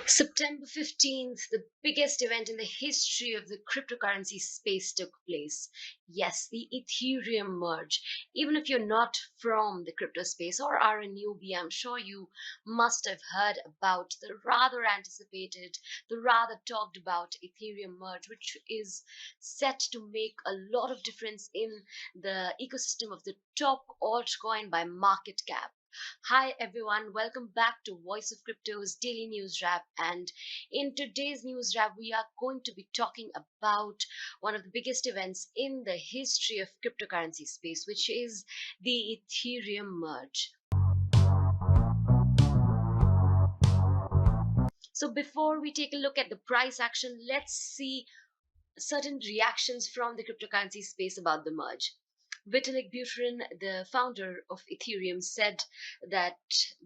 September 15th, the biggest event in the history of the cryptocurrency space took place. Yes, the Ethereum merge. Even if you're not from the crypto space or are a newbie, I'm sure you must have heard about the rather anticipated, the rather talked about Ethereum merge, which is set to make a lot of difference in the ecosystem of the top altcoin by market cap. Hi everyone, welcome back to Voice of Crypto's daily news wrap. And in today's news wrap, we are going to be talking about one of the biggest events in the history of cryptocurrency space, which is the Ethereum merge. So before we take a look at the price action, let's see certain reactions from the cryptocurrency space about the merge. Vitalik Buterin, the founder of Ethereum, said that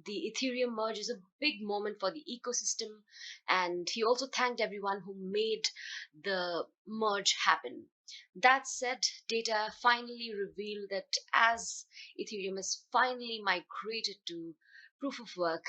the Ethereum merge is a big moment for the ecosystem, and he also thanked everyone who made the merge happen. That said, data finally revealed that as Ethereum has finally migrated to proof of work,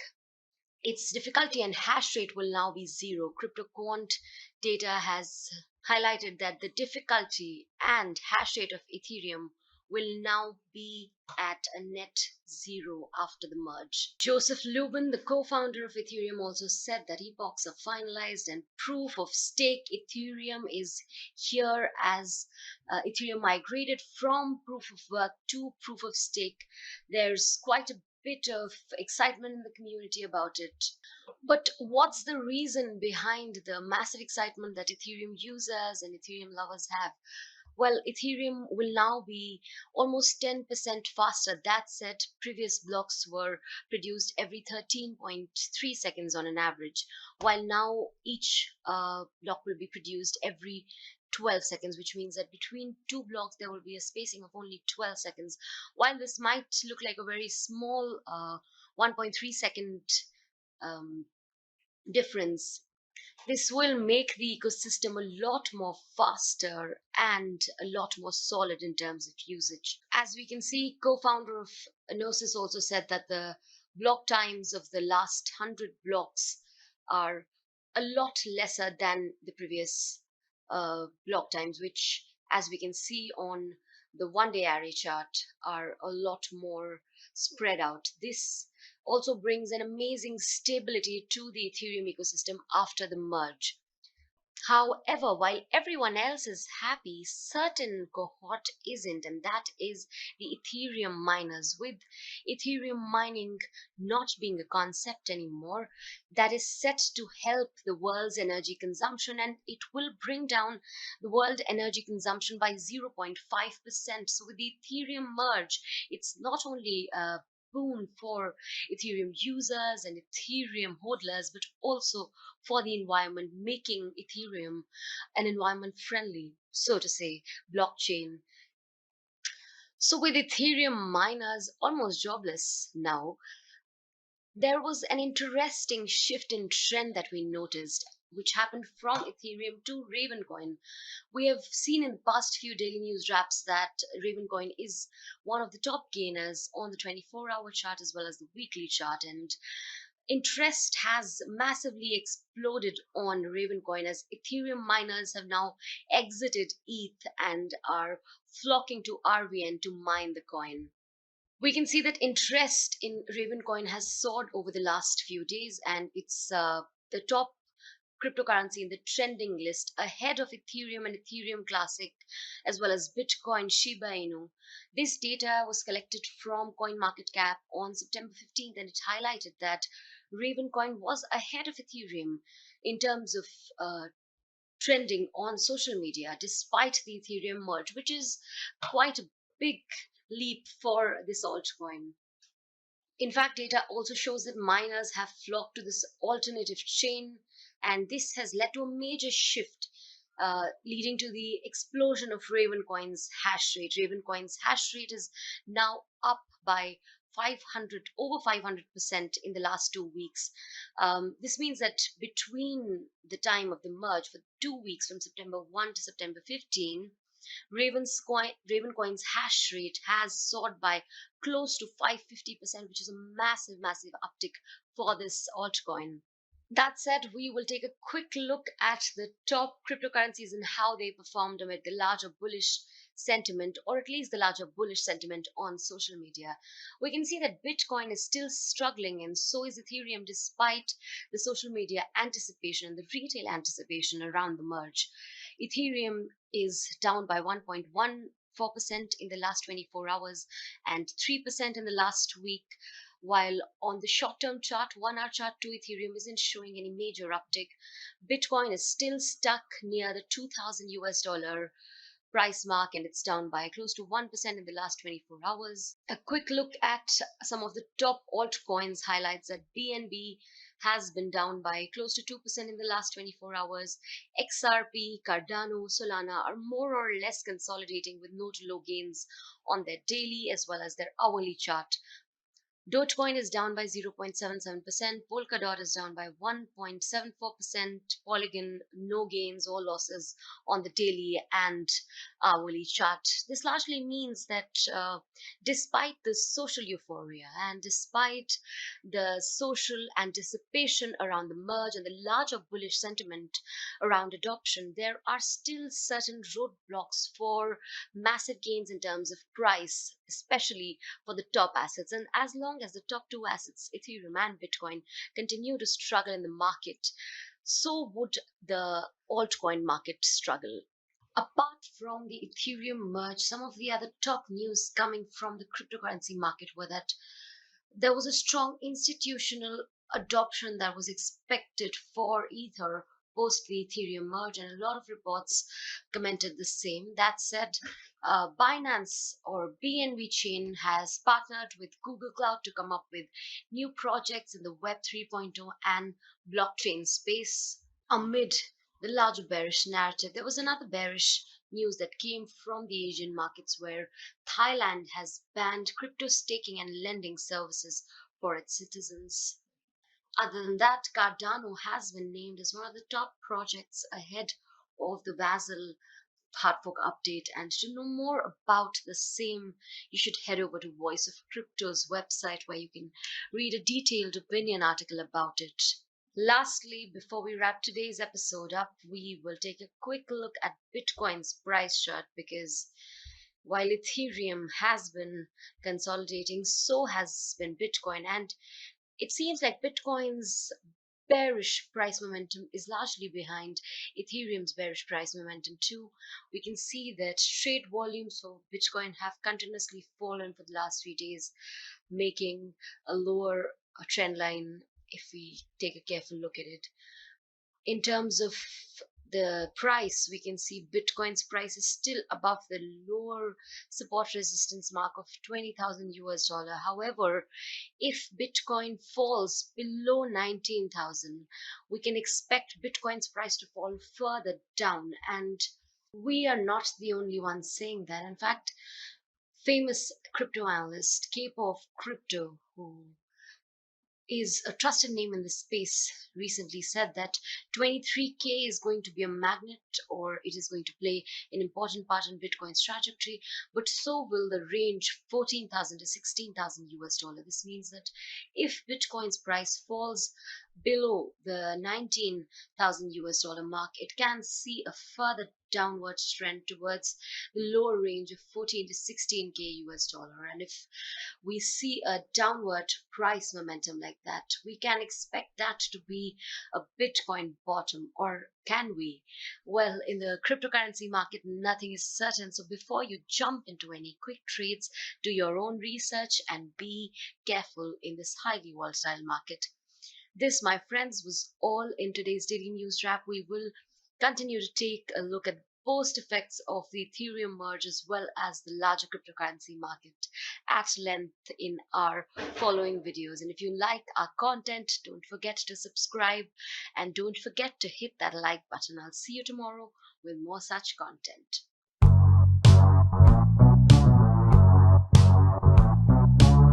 its difficulty and hash rate will now be zero. CryptoQuant data has highlighted that the difficulty and hash rate of Ethereum will now be at a net zero after the merge. Joseph Lubin, the co-founder of Ethereum, also said that epochs are finalized and proof of stake Ethereum is here as Ethereum migrated from proof of work to proof of stake. There's quite a bit of excitement in the community about it. But what's the reason behind the massive excitement that Ethereum users and Ethereum lovers have? Well, Ethereum will now be almost 10% faster. That said, previous blocks were produced every 13.3 seconds on an average, while now each block will be produced every 12 seconds, which means that between two blocks there will be a spacing of only 12 seconds. While this might look like a very small 1.3 second difference, this will make the ecosystem a lot more faster and a lot more solid in terms of usage. As we can see, co-founder of Gnosis also said that the block times of the last 100 blocks are a lot lesser than the previous block times, which, as we can see on the one-day array chart, are a lot more spread out. This also brings an amazing stability to the Ethereum ecosystem after the merge. However, while everyone else is happy, certain cohort isn't, and that is the Ethereum miners. With Ethereum mining not being a concept anymore, that is set to help the world's energy consumption, and it will bring down the world energy consumption by 0.5%. So with the Ethereum merge, it's not only a boon for Ethereum users and Ethereum hodlers, but also for the environment, making Ethereum an environment friendly, so to say, blockchain. So with Ethereum miners almost jobless now, there was an interesting shift in trend that we noticed, which happened from Ethereum to Ravencoin. We have seen in the past few daily news wraps that Ravencoin is one of the top gainers on the 24-hour chart as well as the weekly chart, and interest has massively exploded on Ravencoin as Ethereum miners have now exited ETH and are flocking to RVN to mine the coin. We can see that interest in Ravencoin has soared over the last few days, and it's the top cryptocurrency in the trending list ahead of Ethereum and Ethereum Classic, as well as Bitcoin, Shiba Inu. This data was collected from CoinMarketCap on September 15th, and it highlighted that Ravencoin was ahead of Ethereum in terms of trending on social media, despite the Ethereum merge, which is quite a big leap for this altcoin. In fact, data also shows that miners have flocked to this alternative chain, and this has led to a major shift, leading to the explosion of Ravencoin's hash rate. Ravencoin's hash rate is now up by 500% in the last 2 weeks. This means that between the time of the merge, for 2 weeks from September 1 to September 15, Ravencoin's hash rate has soared by close to 550%, which is a massive uptick for this altcoin. That said, we will take a quick look at the top cryptocurrencies and how they performed amid the larger bullish sentiment, or at least the larger bullish sentiment on social media. We can see that Bitcoin is still struggling, and so is Ethereum, despite the social media anticipation and the retail anticipation around the merge. Ethereum is down by 1.14% in the last 24 hours and 3% in the last week, while on the short term chart, 1 hour chart, to Ethereum isn't showing any major uptick. Bitcoin is still stuck near the 2000 US dollar price mark, and it's down by close to 1% in the last 24 hours. A quick look at some of the top altcoins highlights that BNB has been down by close to 2% in the last 24 hours. XRP, Cardano, Solana are more or less consolidating with no to low gains on their daily as well as their hourly chart. Dogecoin is down by 0.77%, Polkadot is down by 1.74%, Polygon no gains or losses on the daily and hourly chart. This largely means that despite the social euphoria and despite the social anticipation around the merge and the larger bullish sentiment around adoption, there are still certain roadblocks for massive gains in terms of price, especially for the top assets. And as long as the top two assets, Ethereum and Bitcoin, continue to struggle in the market, so would the altcoin market struggle. Apart from the Ethereum merge, some of the other top news coming from the cryptocurrency market were that there was a strong institutional adoption that was expected for Ether post the Ethereum merge, and a lot of reports commented the same. That said, Binance or BNB chain has partnered with Google Cloud to come up with new projects in the Web 3.0 and blockchain space. Amid the larger bearish narrative, there was another bearish news that came from the Asian markets where Thailand has banned crypto staking and lending services for its citizens. Other than that, Cardano has been named as one of the top projects ahead of the Basel hard fork update. And to know more about the same, you should head over to Voice of Crypto's website where you can read a detailed opinion article about it. Lastly, before we wrap today's episode up, we will take a quick look at Bitcoin's price chart, because while Ethereum has been consolidating, so has been Bitcoin. And it seems like Bitcoin's bearish price momentum is largely behind Ethereum's bearish price momentum too. We can see that trade volumes for Bitcoin have continuously fallen for the last few days, making a lower trend line if we take a careful look at it. In terms of the price, we can see Bitcoin's price is still above the lower support resistance mark of 20,000 US dollar. However, if Bitcoin falls below 19,000, we can expect Bitcoin's price to fall further down. And we are not the only ones saying that. In fact, famous crypto analyst Capo of Crypto, who is a trusted name in the space, recently said that 23K is going to be a magnet, or it is going to play an important part in Bitcoin's trajectory, but so will the range 14,000 to 16,000 US dollar. This means that if Bitcoin's price falls below the 19,000 US dollar mark, it can see a further downward trend towards the lower range of 14 to 16K US dollar. And if we see a downward price momentum like that, we can expect that to be a Bitcoin bottom, or can we? Well, in the cryptocurrency market, nothing is certain. So before you jump into any quick trades, do your own research and be careful in this highly volatile market. This, my friends, was all in today's daily news wrap. We will continue to take a look at post effects of the Ethereum merge as well as the larger cryptocurrency market at length in our following videos. And if you like our content, don't forget to subscribe and don't forget to hit that like button. I'll see you tomorrow with more such content.